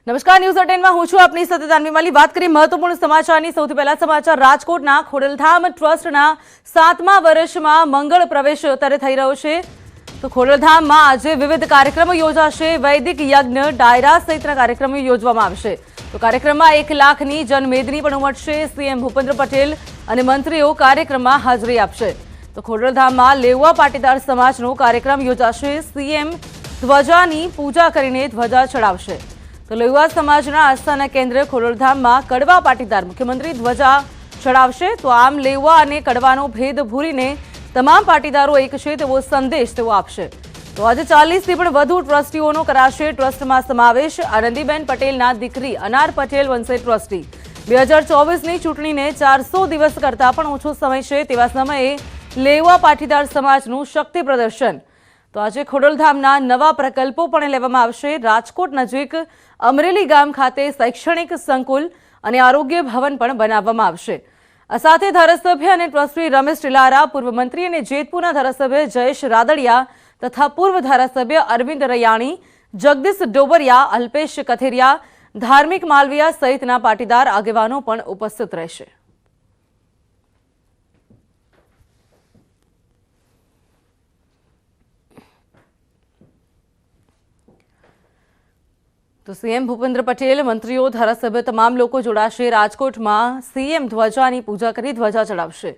નમસ્કાર, ન્યૂઝ 18 માં હું છું આપની સાથે દાનવી માલી। વાત કરી મહત્વપૂર્ણ સમાચારની। સૌથી પહેલા સમાચાર રાજકોટના ખોડલધામ ટ્રસ્ટના 7મા વર્ષમાં મંગળ પ્રવેશ અત્યારે થઈ રહ્યો છે। તો ખોડલધામમાં આજે વિવિધ કાર્યક્રમો યોજાશે। વૈદિક યજ્ઞ, ડાયરા સહિતના કાર્યક્રમો યોજવામાં આવશે। તો કાર્યક્રમમાં 1 લાખની જનમેદની પણ ઉમટશે। સીએમ ભૂપેન્દ્ર પટેલ અને મંત્રીઓ કાર્યક્રમમાં હાજરી આપશે। તો ખોડલધામમાં લેવા પાટીદાર સમાજનો કાર્યક્રમ યોજાશે। સીએમ ધ્વજાની પૂજા કરીને ધ્વજા ચડાવશે। તો લેવા સમાજના આસ્થાના કેન્દ્ર ખોડલધામમાં કડવા પાટીદાર મુખ્યમંત્રી ધ્વજા ચડાવશે। તો આમ લેવા અને કડવાનો ભેદ ભૂલીને તમામ પાટીદારો એક છે તેવો સંદેશ તેઓ આપશે। તો આજે 40થી પણ વધુ ટ્રસ્ટીઓનો કરાશે ટ્રસ્ટમાં સમાવેશ। આનંદીબેન પટેલના દીકરી અનાર પટેલ બનશે ટ્રસ્ટી। 2024ની ચૂંટણીને 400 દિવસ કરતાં પણ ઓછો સમય છે, તેવા સમયે લેવા પાટીદાર સમાજનું શક્તિ પ્રદર્શન। તો આજે ખોડલધામના નવા પ્રકલ્પો પણ લેવામાં આવશે। રાજકોટ નજીક અમરેલી ગામ ખાતે શૈક્ષણિક સંકુલ અને આરોગ્ય ભવન પણ બનાવવામાં આવશે। આ સાથે ધારાસભ્ય અને ટ્રસ્ટી રમેશ ટીલારા, પૂર્વ મંત્રી અને જેતપુરના ધારાસભ્ય જયેશ રાદડિયા તથા પૂર્વ ધારાસભ્ય અરવિંદ રૈયાણી, જગદીશ ડોબરિયા, અલ્પેશ કથેરિયા, ધાર્મિક માલવિયા સહિતના પાટીદાર આગેવાનો પણ ઉપસ્થિત રહેશે। તો સીએમ ભૂપેન્દ્ર પટેલ, મંત્રીઓ, ધારાસભ્ય તમામ લોકો જોડાશે। રાજકોટમાં સીએમ ધ્વજાની પૂજા કરી ધ્વજા ચડાવશે।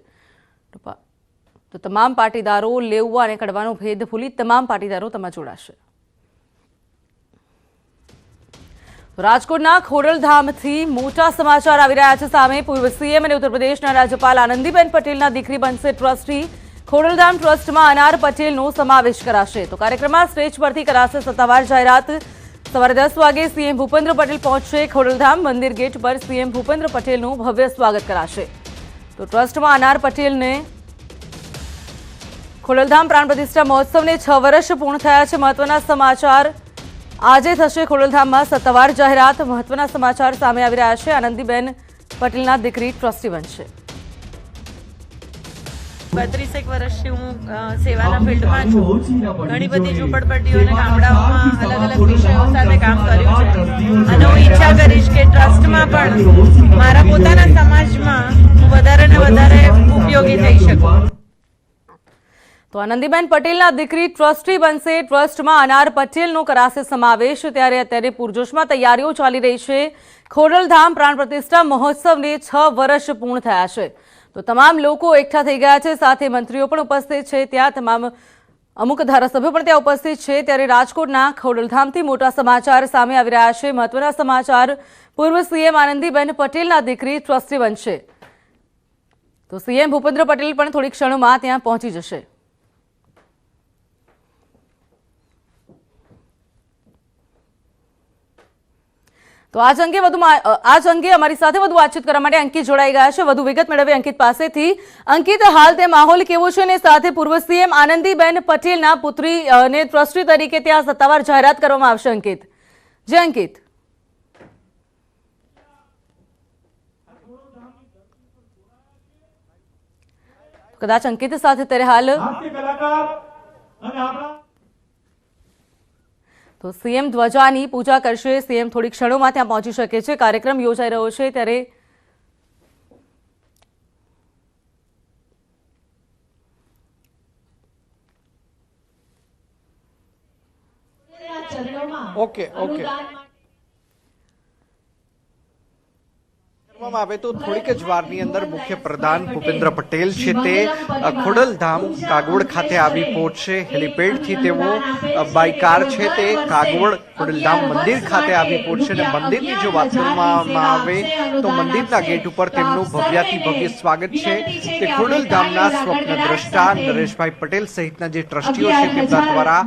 તો તમામ પાટીદારો લેવા અને કડવાનો ભેદ ભૂલી તમામ પાટીદારો તેમાં જોડાશે। રાજકોટના ખોડલધામથી મોટા સમાચાર આવી રહ્યા છે સામે। પૂર્વ સીએમ અને ઉત્તર પ્રદેશના રાજ્યપાલ આનંદીબેન પટેલના દીકરી બનશે ટ્રસ્ટી। ખોડલધામ ટ્રસ્ટમાં અનાર પટેલનો સમાવેશ કરાશે। તો કાર્યક્રમમાં સ્ટેજ પરથી કરાશે સત્તાવાર જાહેરાત। સવારે 10 વાગે સીએમ ભૂપેન્દ્ર પટેલ પહોંચશે। ખોડલધામ મંદિર ગેટ પર સીએમ ભૂપેન્દ્ર પટેલનું ભવ્ય સ્વાગત કરાશે। તો ટ્રસ્ટમાં અનાર પટેલને ખોડલધામ પ્રાણ પ્રતિષ્ઠા મહોત્સવને 6 વર્ષ પૂર્ણ થયા છે। મહત્વના સમાચાર આજે થશે ખોડલધામમાં સત્તાવાર જાહેરાત। મહત્વના સમાચાર સામે આવી રહ્યા છે। આનંદીબેન પટેલના દીકરી ટ્રસ્ટી બનશે। 32 વર્ષથી હું સેવાના ફિલ્ડમાં છું। ઘણી બધી ઝૂંપડપટ્ટીઓ અને ગામડાઓમાં અલગ અલગ વિષયો સાથે કામ કર્યું છે અને હું ઈચ્છા કરીશ કે ટ્રસ્ટમાં પણ મારા પોતાના સમાજમાં હું વધારે ને વધારે ઉપયોગી થઈ શકું। તો આનંદીબેન પટેલના દીકરી ટ્રસ્ટી બનશે। ટ્રસ્ટમાં અનાર પટેલનો કરાશે સમાવેશ। ત્યારે અત્યારે પૂરજોશમાં તૈયારીઓ ચાલી રહી છે। ખોડલધામ પ્રાણ પ્રતિષ્ઠા મહોત્સવને 6 વર્ષ પૂર્ણ થયા છે। તો તમામ લોકો એકઠા થઈ ગયા છે, સાથે મંત્રીઓ પણ ઉપસ્થિત છે। ત્યાં તમામ અમુક ધારાસભ્યો પણ ત્યાં ઉપસ્થિત છે। ત્યારે રાજકોટના ખોડલધામથી મોટા સમાચાર સામે આવી રહ્યા છે। મહત્વના સમાચાર, પૂર્વ સીએમ આનંદીબેન પટેલના દીકરી ટ્રસ્ટી બનશે। તો સીએમ ભૂપેન્દ્ર પટેલ પણ થોડી ક્ષણોમાં ત્યાં પહોંચી જશે। તો આજ અંગે અમારી સાથે વધુ વાતચીત કરવા માટે અંકિત જોડાઈ ગયા છે। વધુ વિગત મેળવીએ અંકિત પાસેથી। અંકિત, હાલ તે માહોલ કેવો છે અને સાથે પૂર્વ સીએમ આનંદીબેન પટેલના પુત્રી ને ટ્રસ્ટી તરીકે ત્યાં સત્તાવાર જાહેરાત કરવામાં આવશે। અંકિત, જે અંકિત કદાચ અંકિત સાથે ત્યારે હાલ તો સીએમ ધ્વજાની પૂજા કરશે। સીએમ થોડી ક્ષણોમાં ત્યાં પહોંચી શકે છે। કાર્યક્રમ યોજાઈ રહ્યો છે ત્યારે આવે તો થોડીક જ વારની અંદર મુખ્ય પ્રધાન ભૂપેન્દ્ર પટેલ છે તે ખોડલધામ કાગવડ ખાતે આવી પહોંચશે। હેલીપેડથી તેઓ બાય કાર છે તે કાગવડ ખોડલધામ મંદિર ખાતે આવી પહોંચશે અને મંદિરની જો વાત કરવામાં આવે તો મંદિરના ગેટ ઉપર તેમનું ભવ્યાથી ભવ્ય સ્વાગત છે। તે ખોડલધામના સ્વપ્ન દ્રષ્ટા નરેશભાઈ પટેલ સહિતના જે ટ્રસ્ટીઓ છે તેમના દ્વારા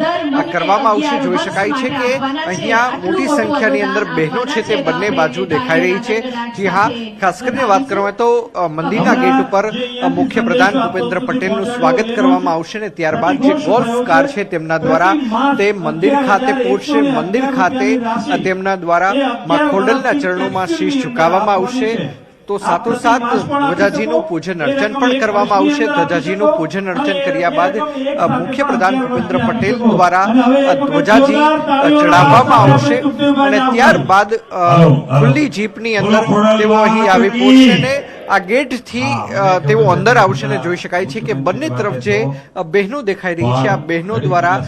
કરવામાં આવશે। જોઈ શકાય છે કે અહીંયા મોટી સંખ્યાની અંદર બહેનો છે તે બંને બાજુ દેખાઈ રહી છે। જી હા, ખાસ કરીને વાત કરવામાં તો મંદિરના ગેટ ઉપર મુખ્ય પ્રધાન ભૂપેન્દ્ર પટેલનું સ્વાગત કરવામાં આવશે અને ત્યારબાદ જે ગોલ્ફ કાર છે તેમના દ્વારા તે મંદિર ખાતે પહોંચશે। મંદિર ખાતે તેમના દ્વારા માં ખોડલના ચરણોમાં શીશ ઝુકાવવામાં આવશે। તો સાથોસાથ ધ્વજાજીનું પૂજન અર્ચન પણ કરવામાં આવશે। ધ્વજાજીનું પૂજન અર્ચન કર્યા બાદ મુખ્ય પ્રધાન ભૂપેન્દ્ર પટેલ દ્વારા ધ્વજાજી ચડાવવામાં આવશે અને ત્યારબાદ ખુલ્લી જીપની અંદર તેઓ અહીં આવી પહોંચશે ને આ ગેટથી તેઓ અંદર આવશે ને જોઈ શકાય છે કે બંને તરફ જે બહેનો દેખાઈ રહી છે આ બહેનો દ્વારા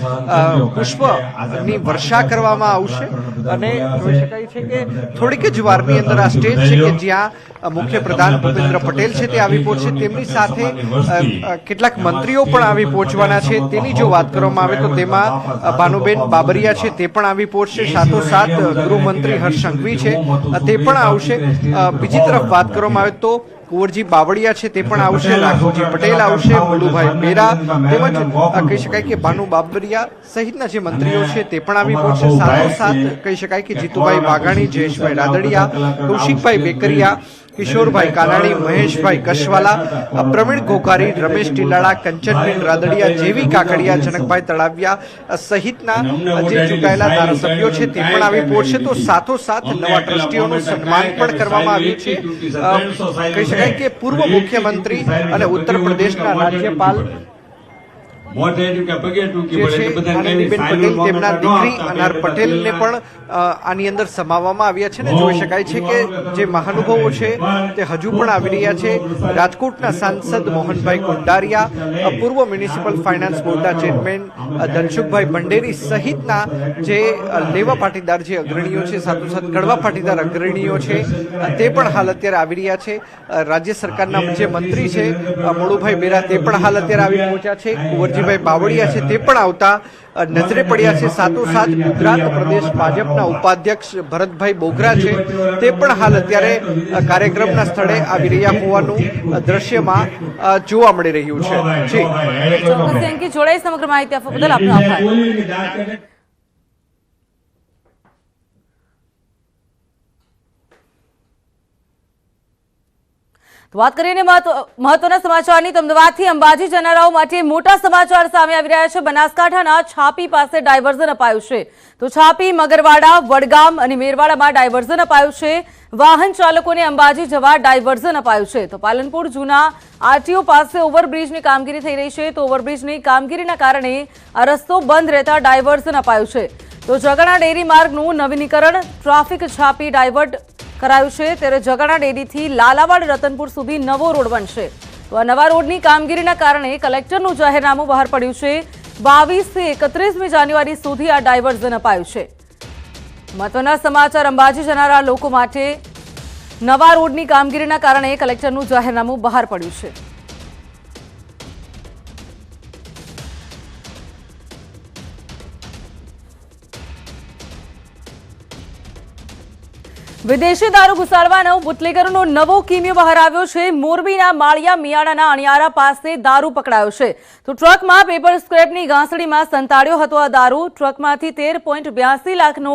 પુષ્પની વર્ષા કરવામાં આવશે અને જોઈ શકાય છે કે થોડીક જ વારની અંદર આ સ્ટેજ છે કે જ્યાં મુખ્ય પ્રધાન ભૂપેન્દ્ર પટેલ છે તે આવી પહોંચશે। તેમની સાથે કેટલાક મંત્રીઓ પણ આવી પહોંચવાના છે। તેની જો વાત કરવામાં આવે તો તેમાં ભાનુબેન બાબરિયા છે તે પણ આવી પહોંચશે, સાથોસાથ ગૃહમંત્રી હર્ષ સંઘવી છે તે પણ આવશે। બીજી તરફ વાત કરવામાં આવે તો કુંવરજી બાવળિયા છે તે પણ આવશે, રાઘવજી પટેલ આવશે, મલુભાઈ બેરા તેમજ કહી શકાય કે ભાનુ બાબરિયા સહિતના જે મંત્રીઓ છે તે પણ આવી પહોંચશે। સાથોસાથ કહી શકાય કે જીતુભાઈ વાઘાણી, જયેશભાઈ રાદડિયા, કૌશિકભાઈ બેકરિયા, કિશોરભાઈ કાનાણી, મહેશભાઈ કશવાલા, પ્રવીણ ઘોઘારી, રમેશ ટીલાળા, કંચનબેન રાદડિયા, જેવી કાકડિયા, જનકભાઈ તળાવિયા સહિતના જે ચૂંટાયેલા ધારાસભ્યો છે તે પણ આવી પહોંચશે। તો સાથોસાથ નવા ટ્રસ્ટીઓનું સન્માન પણ કરવામાં આવ્યું છે। કહી શકાય કે પૂર્વ મુખ્યમંત્રી અને ઉત્તર પ્રદેશના રાજ્યપાલ તેમના દીકરી અનાર પટેલને પણ આની અંદર સમાવવામાં આવ્યા છે ને જોઈ શકાય છે કે જે મહાનુભાવો છે તે હજુ પણ આવી રહ્યા છે। રાજકોટના સાંસદ મોહનભાઈ કુંડારિયા, પૂર્વ મ્યુનિસિપલ ફાઇનાન્સ બોર્ડના ચેરમેન ધનસુખભાઈ ભંડેરી સહિતના જે લેવા પાટીદાર જે અગ્રણીઓ છે, સાથોસાથ કડવા પાટીદાર અગ્રણીઓ છે તે પણ હાલ અત્યારે આવી રહ્યા છે। રાજ્ય સરકારના જે મંત્રી છે મોળુભાઈ બેરા તે પણ હાલ અત્યારે આવી પહોંચ્યા છે। કુંવરજીભાઈ બાવળિયા છે તે પણ આવતા નજરે પડ્યા છે। સાથોસાથ ગુજરાત પ્રદેશ ભાજપના ઉપાધ્યક્ષ ભરતભાઈ બોગરા છે તે પણ હાલ અત્યારે કાર્યક્રમના સ્થળે આવી રહ્યા હોવાનું દ્રશ્યમાં જોવા મળી રહ્યું છે। જોડાઈ સમગ્ર માહિતી આપવા બદલ આપનો આભાર। વાત કરીએ મહત્વના સમાચારની તો અમદાવાદથી અંબાજી જનારાઓ માટે મોટા સમાચાર સામે આવી રહ્યા છે। બનાસકાંઠાના છાપી પાસે ડાયવર્ઝન અપાયું છે તો છાપી, મગરવાડા, વડગામ અને મેરવાડામાં ડાયવર્ઝન અપાયું છે। વાહન ચાલકોને અંબાજી જવા ડાયવર્ઝન અપાયું છે તો પાલનપુર જૂના આરટીઓ પાસે ઓવરબ્રિજની કામગીરી થઈ રહી છે તો ઓવરબ્રિજની કામગીરીના કારણે આ રસ્તો બંધ રહેતા ડાયવર્ઝન અપાયું છે તો જગાણા ડેરી માર્ગનું નવીનીકરણ, ટ્રાફિક છાપી ડાયવર્ટ કરાયું છે ત્યારે જગાણા ડેરીથી લાલાવાડ રતનપુર સુધી નવો રોડ બનશે તો આ નવા રોડની કામગીરીના કારણે કલેક્ટરનું જાહેરનામું બહાર પડ્યું છે। 22 થી 31મી જાન્યુઆરી સુધી આ ડાયવર્ઝન અપાયું છે। મહત્વના સમાચાર અંબાજી જનારા લોકો માટે નવા રોડની કામગીરીના કારણે કલેક્ટરનું જાહેરનામું બહાર પડ્યું છે। વિદેશી દારૂ ઘુસાડવાનો બુટલેગરોનો નવો કિમિયો બહાર આવ્યો છે। મોરબીના માળિયા મિયાણાના અણિયારા પાસે દારૂ પકડાયો છે તો ટ્રકમાં પેપર સ્ક્રેપની ગાંસડીમાં સંતાડ્યો હતો આ દારૂ। ટ્રકમાંથી 13.82 લાખનો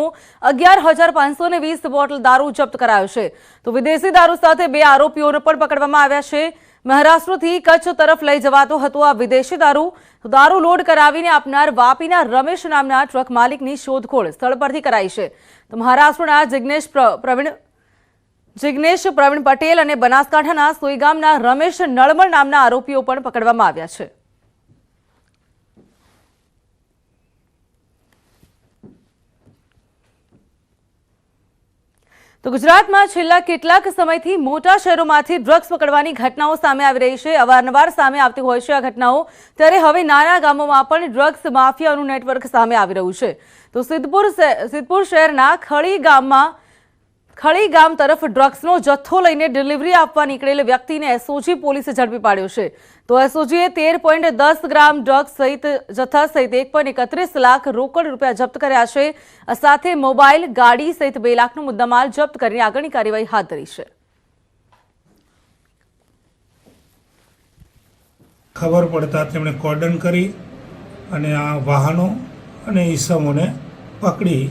11,520 બોટલ દારૂ જપ્ત કરાયો છે તો વિદેશી દારૂ સાથે 2 આરોપીઓને પણ પકડવામાં આવ્યા છે। મહારાષ્ટ્રથી કચ્છ તરફ લઈ જવાતો હતો આ વિદેશી દારૂ તો દારૂ લોડ કરાવીને આપનાર વાપીના રમેશ નામના ટ્રક માલિકની શોધખોળ સ્થળ પરથી કરાઈ છે તો મહારાષ્ટ્રના જિગ્નેશ પ્રવીણ પટેલ અને બનાસકાંઠાના સોઈગામના રમેશ નળમલ નામના આરોપીઓ પણ પકડવામાં આવ્યા છે। તો ગુજરાતમાં છેલ્લા કેટલાક સમયથી મોટા શહેરોમાંથી ડ્રગ્સ પકડવાની ઘટનાઓ સામે આવી રહી છે। અવારનવાર સામે આવતી હોય છે આ ઘટનાઓ, ત્યારે હવે નાના ગામોમાં પણ ડ્રગ્સ માફિયાનું નેટવર્ક સામે આવી રહ્યું છે તો સિદ્ધપુર શહેરના ખળી ગામ તરફ ડ્રગ્સનો જથ્થો લઈને ડિલિવરી આપવા નીકળેલ વ્યક્તિને એસઓજી પોલીસે ઝડપી પાડ્યો છે તો એસઓજીએ 13.10 ગ્રામ ડ્રગ્સ સહિત જથ્થા સહિત 1.31 લાખ રોકડ રૂપિયા જપ્ત કર્યા છે। સાથે મોબાઈલ, ગાડી સહિત 2 લાખનો મુદ્દામાલ જપ્ત કરીને આગળની કાર્યવાહી હાથ ધરી છે। ખબર પડતા તેમણે કોર્ડન કરી અને આ વાહનો અને ઈસમોને પકડી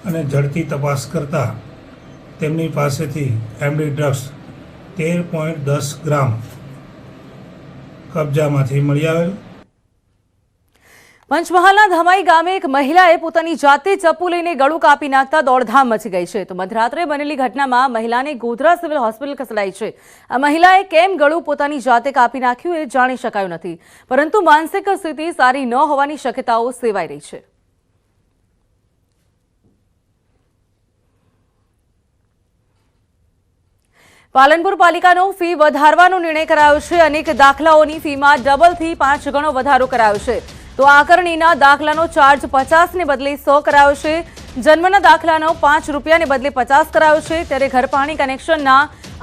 અને ઝડપી તપાસ કરતા તેમની પાસેથી એમડી ડ્રગ્સ 13.10 ગ્રામ કબજામાંથી મળી આવેલ। પંચમહાલના ધમાઈ ગામે એક મહિલાએ પોતાની જાતે ચપ્પુ લઈને ગળું કાપી નાખતા દોડધામ મચી ગઈ છે. તો મધરાત્રે બનેલી ઘટનામાં મહિલાને ગોધરા સિવિલ હોસ્પિટલ ખસેડાઈ છે. આ મહિલાએ કેમ ગળું પોતાની જાતે કાપી નાખ્યું એ જાણી શકાયું નથી, પરંતુ માનસિક સ્થિતિ સારી ન હોવાની શક્યતાઓ સેવાઈ રહી છે. પાલનપુર પાલિકાનો ફી વધારવાનો નિર્ણય કરાયો છે. અનેક દાખલાઓની ફીમાં ડબલથી 5 ગણો વધારો કરાયો છે. તો આકારણીના દાખલાનો ચાર્જ 50 ને બદલે 100 કરાયો છે. જન્મના દાખલાનો 5 રૂપિયાને બદલે 50 કરાયો છે. ત્યારે ઘર પાણી કનેક્શનના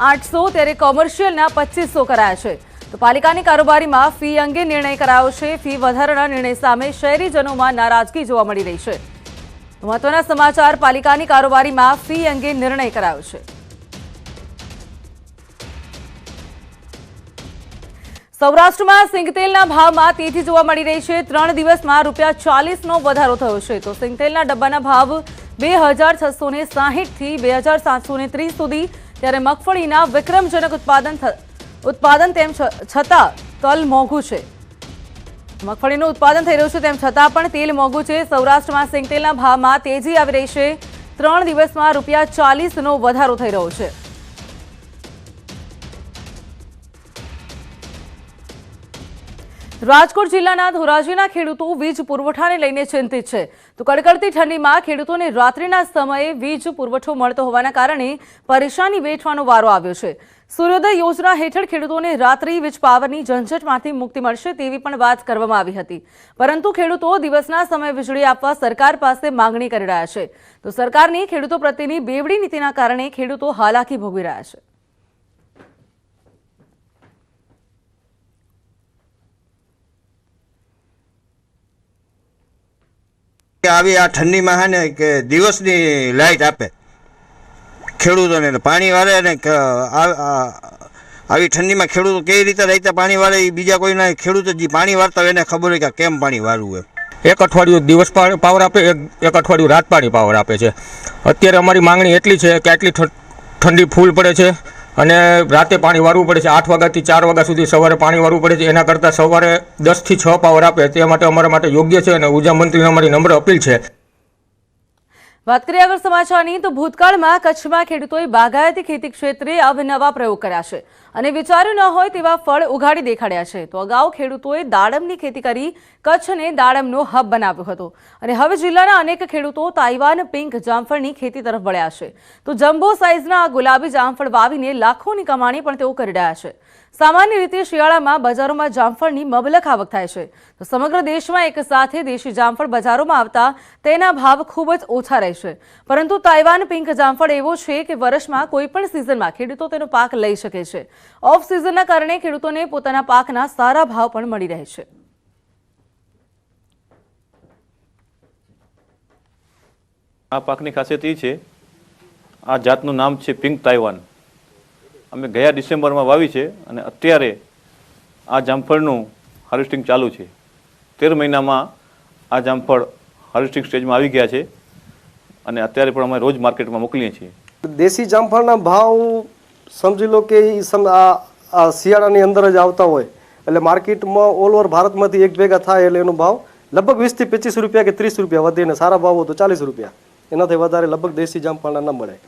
800, ત્યારે કોમર્શિયલના 2500 કરાયા છે. તો પાલિકાની કારોબારીમાં ફી અંગે નિર્ણય કરાયો છે. ફી વધારાના નિર્ણય સામે શહેરીજનોમાં નારાજગી જોવા મળી રહી છે. મહત્વના સમાચાર, પાલિકાની કારોબારીમાં ફી અંગે નિર્ણય કરાયો છે. સૌરાષ્ટ્રમાં સિંગતેલના ભાવમાં તેજી જોવા મળી રહી છે. 3 દિવસમાં ₹40નો વધારો થયો છે. તો સિંગતેલના ડબ્બાના ભાવ 2660 થી 2730 સુધી, ત્યારે મગફળીના વિક્રમજનક ઉત્પાદન તેમ છતાં તલ મોંઘું છે. મગફળીનું ઉત્પાદન થઈ રહ્યું છે તેમ છતાં પણ તેલ મોંઘું છે. સૌરાષ્ટ્રમાં સિંગતેલના ભાવમાં તેજી આવી રહી છે. 3 દિવસમાં ₹40નો વધારો થઈ રહ્યો છે. રાજકોટ જિલ્લાના ધોરાજીના ખેડૂતો વીજ પુરવઠાને લઈને ચિંતિત છે. તો કડકડતી ઠંડીમાં ખેડૂતોને રાત્રિના સમયે વીજ પુરવઠો મળતો હોવાના કારણે પરેશાની વેઠવાનો વારો આવ્યો છે. સૂર્યોદય યોજના હેઠળ ખેડૂતોને રાત્રિ વીજ પાવરની ઝંઝટમાંથી મુક્તિ મળશે તેવી પણ વાત કરવામાં આવી હતી, પરંતુ ખેડૂતો દિવસના સમયે વીજળી આપવા સરકાર પાસે માંગણી કરી રહ્યા છે. તો સરકારની ખેડૂતો પ્રત્યેની બેવડી નીતિના કારણે ખેડૂતો હાલાકી ભોગવી રહ્યા છે. આવી આ ઠંડીમાં છે ને કે દિવસની લાઇટ આપે ખેડૂતોને, પાણી વાળે ને આવી ઠંડીમાં ખેડૂતો કેવી રીતે રાતે પાણી વાળે એ બીજા કોઈના ખેડૂતો જે પાણી વાળતા હોય એને ખબર હોય કે કેમ પાણી વાળવું હોય. એક અઠવાડિયું દિવસ પાવર આપે, એક અઠવાડિયું રાત પાણી પાવર આપે છે. અત્યારે અમારી માંગણી એટલી છે કે આટલી ઠંડી ફૂલ પડે છે અને રાતે પાણી વાળવું પડે છે. 8 વાગ્યાથી 4 વાગ્યા સુધી સવારે પાણી વાળવું પડે છે. એના કરતાં સવારે 10 થી 6 પાવર આપે તે માટે અમારા માટે યોગ્ય છે અને ઉર્જા મંત્રીને અમારી નમ્ર અપીલ છે. વાત કરીએ આગળ સમાચારની, તો ભૂતકાળમાં કચ્છમાં ખેડૂતોએ બાગાયતી ખેતી ક્ષેત્રે અવનવા પ્રયોગ કર્યા છે અને વિચાર્યું ન હોય તેવા ફળ ઉગાડી દેખાડ્યા છે. તો અગાઉ ખેડૂતોએ દાડમની ખેતી કરી કચ્છને દાડમનો હબ બનાવ્યો હતો અને હવે જિલ્લાના અનેક ખેડૂતો તાઇવાન પિંક જામફળની ખેતી તરફ વળ્યા છે. તો જમ્બો સાઇઝના આ ગુલાબી જામફળ વાવીને લાખોની કમાણી પણ તેઓ કરી રહ્યા છે. સામાન્ય રીતે શિયાળામાં બજારોમાં જામફળની મબલખ આવક થાય છે. તો સમગ્ર દેશમાં એક સાથે દેશી જામફળ બજારોમાં આવતા તેના ભાવ ખૂબ જ ઓછા રહે છે, પરંતુ તાઇવાન પિંક જામફળ એવો છે કે વર્ષમાં કોઈ પણ સિઝનમાં ખેડૂતો તેનો પાક લઈ શકે છે. ઓફ સિઝનના કારણે ખેડૂતોને પોતાના પાકના સારા ભાવ પણ મળી રહે છે. આ પાકની ખાસિયત એ છે, આ જાતનું નામ છે પિંક તાઇવાન. અમે ગયા ડિસેમ્બરમાં વાવી છે અને અત્યારે આ જામફળનું હાર્વેસ્ટિંગ ચાલુ છે. 13 મહિનામાં આ જામફળ હાર્વેસ્ટિંગ સ્ટેજમાં આવી ગયા છે અને અત્યારે પણ અમે રોજ માર્કેટમાં મોકલીએ છીએ. દેશી જામફળના ભાવ સમજી લો કે આ શિયાળાની અંદર જ આવતા હોય એટલે માર્કેટમાં ઓલ ઓવર ભારતમાંથી એક ભેગા થાય એટલે એનો ભાવ લગભગ 20 થી 25 રૂપિયા કે 30 રૂપિયા વધીને સારા ભાવ હોય તો 40 રૂપિયા, એનાથી વધારે લગભગ દેશી જામફળના ન મળે.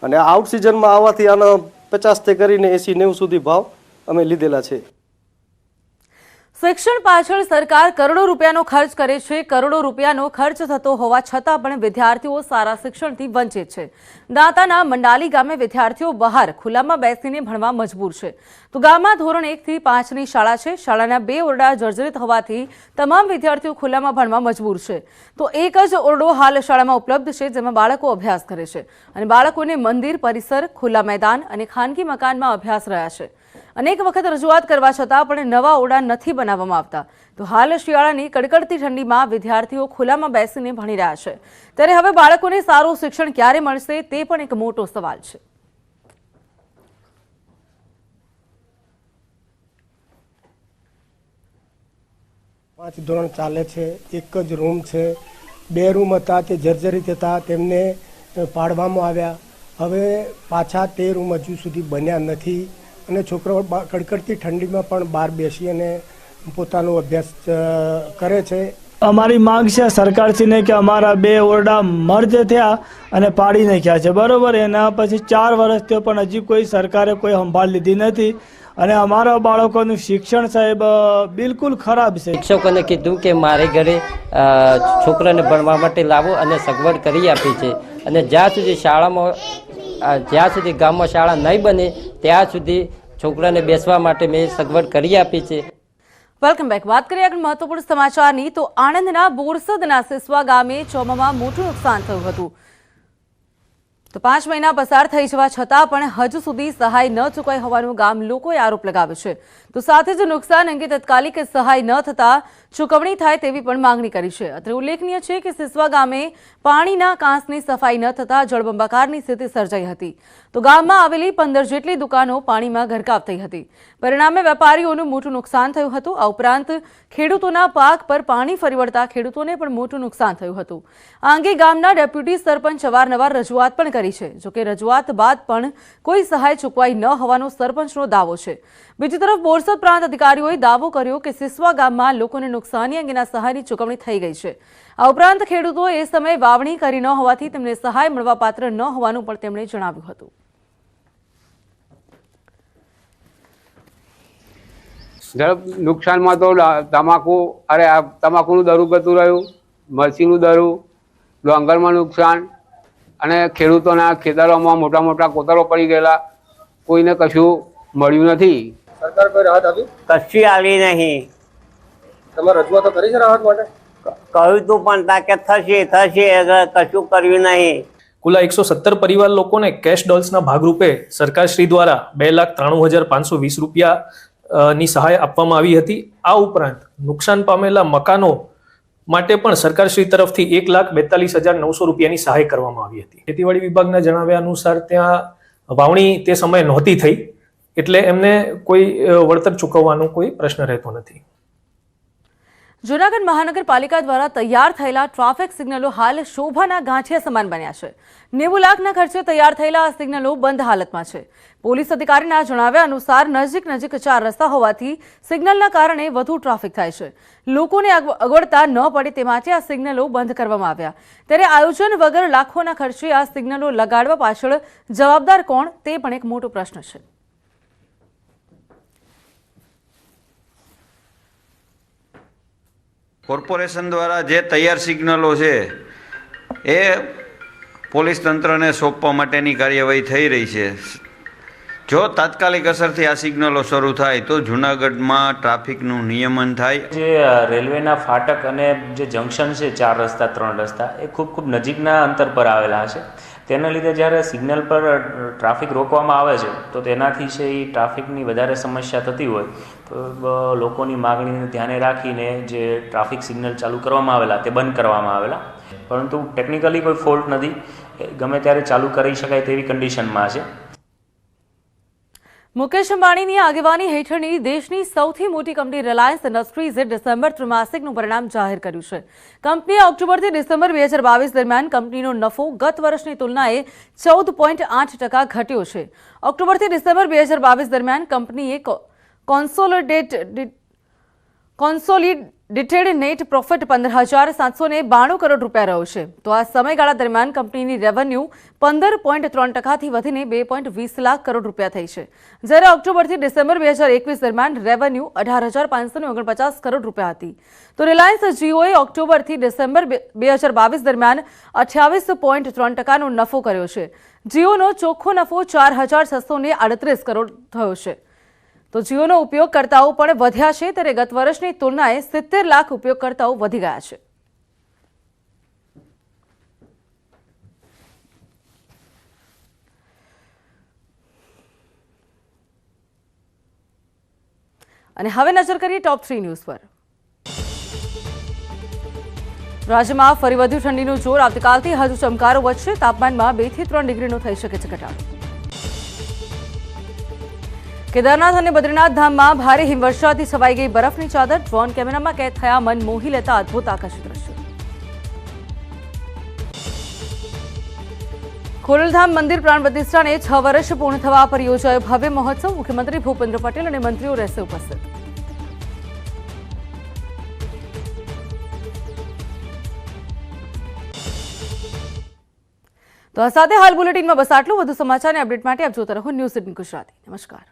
અને આઉટ સિઝનમાં આવવાથી આના 50 થી કરીને 80-90 સુધી ભાવ અમે લીધેલા છે. શિક્ષણ પાછળ સરકાર કરોડો રૂપિયાનો ખર્ચ કરે છે. કરોડો રૂપિયાનો ખર્ચ થતો હોવા છતાં પણ વિદ્યાર્થીઓ સારા શિક્ષણથી વંચિત છે. દાંતાના મંડાલી ગામે વિદ્યાર્થીઓ બહાર ખુલ્લામાં બેસીને ભણવા મજબૂર છે. તો ગામમાં ધોરણ 1 થી 5ની શાળા છે. શાળાના 2 ઓરડા જર્જરિત હોવાથી તમામ વિદ્યાર્થીઓ ખુલ્લામાં ભણવા મજબૂર છે. તો એક જ ઓરડો હાલ શાળામાં ઉપલબ્ધ છે, જેમાં બાળકો અભ્યાસ કરે છે અને બાળકોને મંદિર પરિસર, ખુલ્લા મેદાન અને ખાનગી મકાનમાં અભ્યાસ રહ્યા છે. અનેક વખત રજૂઆત કરવા છતાં પણ નવા ઓરડા નથી બનાવવામાં આવતા. તો હાલ શિયાળાની કડકડતી ઠંડીમાં વિદ્યાર્થીઓ ખુલ્લામાં બેસીને ભણી રહ્યા છે. ત્યારે હવે બાળકોને સારું શિક્ષણ ક્યારે મળશે તે પણ એક મોટો સવાલ છે. પાંચ ધોરણ ચાલે છે, એક જ રૂમ છે, 2 રૂમ હતા તે જર્જરિત હતા, તેમને પાડવામાં આવ્યા. હવે પાછા તે રૂમ હજુ સુધી બન્યા નથી અને છોકરાઓ કડકડતી ઠંડીમાં પણ બહાર બેસી અને પોતાનો અભ્યાસ કરે છે. અમારી માંગ છે સરકારશ્રીને કે અમારા 2 ઓરડા મર્જ થયા અને પાડી નાખ્યા છે, બરાબર. એના પછી 4 વર્ષ થયો પણ હજી કોઈ સરકારે કોઈ સંભાળ લીધી નથી અને અમારા બાળકોનું શિક્ષણ સાહેબ બિલકુલ ખરાબ છે. શિક્ષકોને કીધું કે મારે ઘરે છોકરાને ભણવા માટે લાવો અને સગવડ કરી આપી છે અને જ્યાં સુધી ગામમાં શાળા નહીં બને ત્યાં સુધી છોકરાને બેસવા માટે મેં સગવડ કરી આપી છે. Welcome back. વાત કરીએ આગળ મહત્વપૂર્ણ સમાચારની તો આણંદના બોરસદના સિસવા ગામે ચોમામાં મોટું નુકસાન થયું હતું. તો 5 મહિના પસાર થઈ જવા છતાં પણ હજુ સુધી સહાય ન ચૂકવાઈ હોવાનું ગામ લોકોએ આરોપ લગાવ્યો છે. તો સાથે જ નુકસાન અંગે તાત્કાલિક સહાય ન થતા ચૂકવણી થાય તેવી પણ માંગણી કરી છે. અત્રે ઉલ્લેખનીય છે કે સિસવા ગામે પાણીના કાંસની સફાઈ ન થતા જળબંબાકારની સ્થિતિ સર્જાઈ હતી. તો ગામમાં આવેલી 15 જેટલી દુકાનો પાણીમાં ગરકાવ થઈ હતી. પરિણામે વેપારીઓનું મોટું નુકસાન થયું હતું. આ ઉપરાંત ખેડૂતોના પાક પર પાણી ફરી વળતા ખેડૂતોને પણ મોટું નુકસાન થયું હતું. આ અંગે ગામના ડેપ્યુટી સરપંચ અવારનવાર રજૂઆત પણ કરી છે. જોકે રજૂઆત બાદ પણ કોઈ સહાય ચૂકવાઈ ન હોવાનો સરપંચનો દાવો છે. બીજી તરફ બોરસદ પ્રાંત અધિકારીઓએ દાવો કર્યો કે સિસવા ગામમાં લોકોને નુકસાની અંગેના સહાયની ચૂકવણી થઈ ગઈ છે. આ ઉપરાંત ખેડૂતો એ સમયે વાવણી કરી ન હોવાથી તેમને સહાય મળવાપાત્ર ન હોવાનું પણ તેમણે જણાવ્યું હતું. નુકસાનમાં તો તમાકુનું દરું ગતું રહ્યું, મરચીનું દરું, ડોંગરમાં નુકસાન અને ખેડૂતોના ખેતરોમાં મોટા મોટા કોતરો પડી ગયેલા. કોઈને કશું મળ્યું નથી. સરકાર કોઈ રાહત આપી? કશી આવી નહીં. તમારે રજૂઆતો કરી છે રાહત માટે? કહ્યું તું પણ તાકે થશે કશું કર્યું નહીં. કુલ 117 પરિવાર લોકોને કેશ ડોલ્સના ભાગરૂપે સરકારશ્રી દ્વારા 2,93,520 રૂપિયાની સહાય આપવામાં આવી હતી. આ ઉપરાંત નુકસાન પામેલા મકાનો માટે પણ સરકારશ્રી તરફથી 1,42,900 રૂપિયાની સહાય કરવામાં આવી હતી. ખેતીવાડી વિભાગના જણાવ્યા અનુસાર ત્યાં વાવણી તે સમયે નહોતી થઈ એટલે એમને કોઈ વળતર ચૂકવવાનો કોઈ પ્રશ્ન રહેતો નથી. જૂનાગઢ મહાનગરપાલિકા દ્વારા તૈયાર થયેલા ટ્રાફિક સિગ્નલો હાલ શોભાના ગાંઠિયા સમાન બન્યા છે. 90 લાખના ખર્ચે તૈયાર થયેલા આ સિગ્નલો બંધ હાલતમાં છે. પોલીસ અધિકારીના જણાવ્યા અનુસાર નજીક 4 રસ્તા હોવાથી સિગ્નલના કારણે વધુ ટ્રાફિક થાય છે. લોકોને અગવડતા ન પડે તે માટે આ સિગ્નલો બંધ કરવામાં આવ્યા. ત્યારે આયોજન વગર લાખોના ખર્ચે આ સિગ્નલો લગાડવા પાછળ જવાબદાર કોણ તે પણ એક મોટો પ્રશ્ન છે. કોર્પોરેશન દ્વારા જે તૈયાર સિગ્નલો છે એ પોલીસ તંત્રને સોંપવા માટેની કાર્યવાહી થઈ રહી છે. જો તાત્કાલિક અસરથી આ સિગ્નલો શરૂ થાય તો જૂનાગઢમાં ટ્રાફિકનું નિયમન થાય. જે રેલવેના ફાટક અને જે જંકશન છે 4 રસ્તા 3 રસ્તા એ ખૂબ નજીકના અંતર પર આવેલા છે. તેના લીધે જ્યારે સિગ્નલ પર ટ્રાફિક રોકવામાં આવે છે તો તેનાથી છે એ ટ્રાફિકની વધારે સમસ્યા થતી હોય તો લોકોની માગણીને ધ્યાને રાખીને જે ટ્રાફિક સિગ્નલ ચાલુ કરવામાં આવેલા તે બંધ કરવામાં આવેલા. પરંતુ ટેકનિકલી કોઈ ફોલ્ટ નથી, ગમે ત્યારે ચાલુ કરી શકાય તેવી કન્ડિશનમાં છે. મુકેશ અંબાણીની આગેવાની હેઠળની દેશની સૌથી મોટી કંપની રિલાયન્સ ઇન્ડસ્ટ્રીઝે ડિસેમ્બર ત્રિમાસિકનું પરિણામ જાહેર કર્યું છે. કંપનીએ ઓક્ટોબરથી ડિસેમ્બર 2022 દરમિયાન કંપનીનો નફો ગત વર્ષની તુલનાએ 14.8% ઘટ્યો છે. ઓક્ટોબરથી ડિસેમ્બર 2022 દરમિયાન કંપનીએ કોન્સોલિડેટેડ નેટ પ્રોફિટ 15,792 કરોડ રૂપિયા રહ્યો છે. તો આ સમયગાળા દરમિયાન કંપનીની રેવન્યુ 15.3%થી વધીને 2.20 લાખ કરોડ રૂપિયા થઈ છે. જ્યારે ઓક્ટોબરથી ડિસેમ્બર 2021 દરમિયાન રેવન્યુ 18,549 કરોડ રૂપિયા હતી. તો રિલાયન્સ જીઓએ ઓક્ટોબરથી ડિસેમ્બર 2022 દરમિયાન 28.3%નો નફો કર્યો છે. જીઓનો ચોખ્ખો નફો 4,638 કરોડ થયો છે. તો જીઓનો ઉપયોગકર્તાઓ પણ વધ્યા છે, ત્યારે ગત વર્ષની તુલનાએ 70 લાખ ઉપયોગકર્તાઓ વધી ગયા છે. અને હવે નજર કરીએ ટોપ 3 ન્યૂઝ પર. રાજ્યમાં ફરી વધુ ઠંડીનું જોર. આવતીકાલથી હજુ ચમકારો વધશે. તાપમાનમાં 2 થી 3 ડિગ્રીનો થઈ શકે છે ઘટાડો. કેદારનાથ અને બદ્રીનાથ ધામમાં ભારે હિમવર્ષાથી છવાઈ ગઈ બરફની ચાદર. ડ્રોન કેમેરામાં કેદ થયા મન મોહી લેતા અદભુત આકર્ષક દ્રશ્યો. ખોડલધામ મંદિર પ્રાણ પ્રતિષ્ઠાને 6 વર્ષ પૂર્ણ થવા પર યોજાયો ભવ્ય મહોત્સવ. મુખ્યમંત્રી ભૂપેન્દ્ર પટેલ અને મંત્રીઓ રહેશે ઉપસ્થિત. તો આ સાથે હાલ બુલેટિનમાં બસ આટલું. વધુ સમાચાર અને અપડેટ માટે આપ જોતા રહો ન્યૂઝ 18 ગુજરાતી. નમસ્કાર.